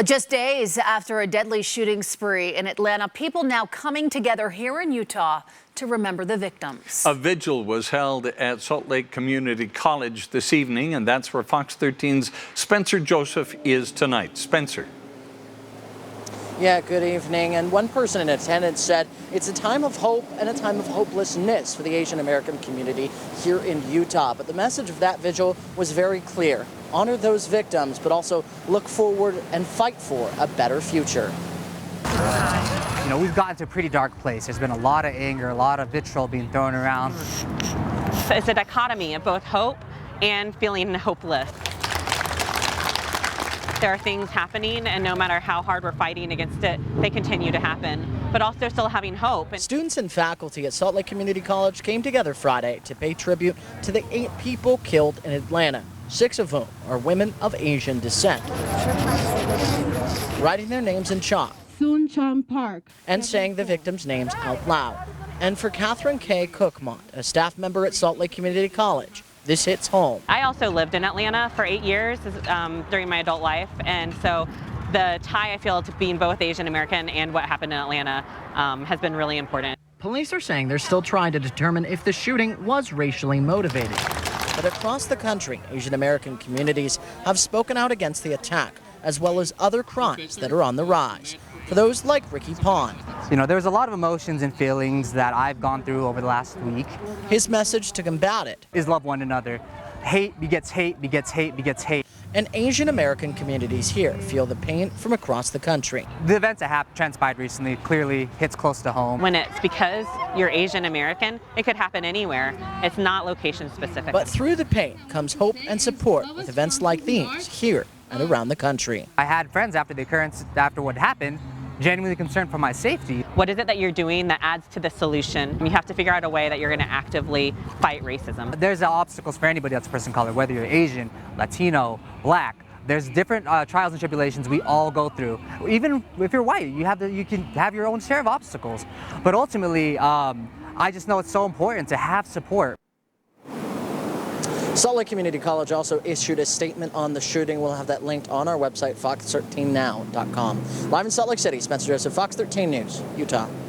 Just days after a deadly shooting spree in Atlanta, people now coming together here in Utah to remember the victims. A vigil was held at Salt Lake Community College this evening, and that's where Fox 13's Spencer Joseph is tonight. Spencer. Yeah, good evening. And one person in attendance said it's a time of hope and a time of hopelessness for the Asian American community here in Utah. But the message of that vigil was very clear. Honor those victims, but also look forward and fight for a better future. You know, we've gotten to a pretty dark place. There's been a lot of anger, a lot of vitriol being thrown around. It's a dichotomy of both hope and feeling hopeless. There are things happening, and no matter how hard we're fighting against it, they continue to happen, but also still having hope. Students and faculty at Salt Lake Community College came together Friday to pay tribute to the 8 people killed in Atlanta, 6 of whom are women of Asian descent, writing their names in chalk and saying the victims' names out loud. And for Catherine K. Cookmont, a staff member at Salt Lake Community College, this hits home. I also lived in Atlanta for 8 years during my adult life, and so the tie I feel to being both Asian American and what happened in Atlanta has been really important. Police are saying they're still trying to determine if the shooting was racially motivated. But across the country, Asian American communities have spoken out against the attack, as well as other crimes that are on the rise. For those like Ricky Pond. You know, there's a lot of emotions and feelings that I've gone through over the last week. His message to combat it is love one another. Hate begets hate, begets hate, begets hate. And Asian American communities here feel the pain from across the country. The events that have transpired recently clearly hits close to home. When it's because you're Asian American, it could happen anywhere. It's not location specific. But through the pain comes hope and support with events like these here and around the country. I had friends after the occurrence, after what happened, genuinely concerned for my safety. What is it that you're doing that adds to the solution? You have to figure out a way that you're going to actively fight racism. There's obstacles for anybody that's a person of color, whether you're Asian, Latino, Black. There's different trials and tribulations we all go through. Even if you're white, you can have your own share of obstacles. But ultimately, I just know it's so important to have support. Salt Lake Community College also issued a statement on the shooting. We'll have that linked on our website, fox13now.com. Live in Salt Lake City, Spencer Joseph, Fox 13 News, Utah.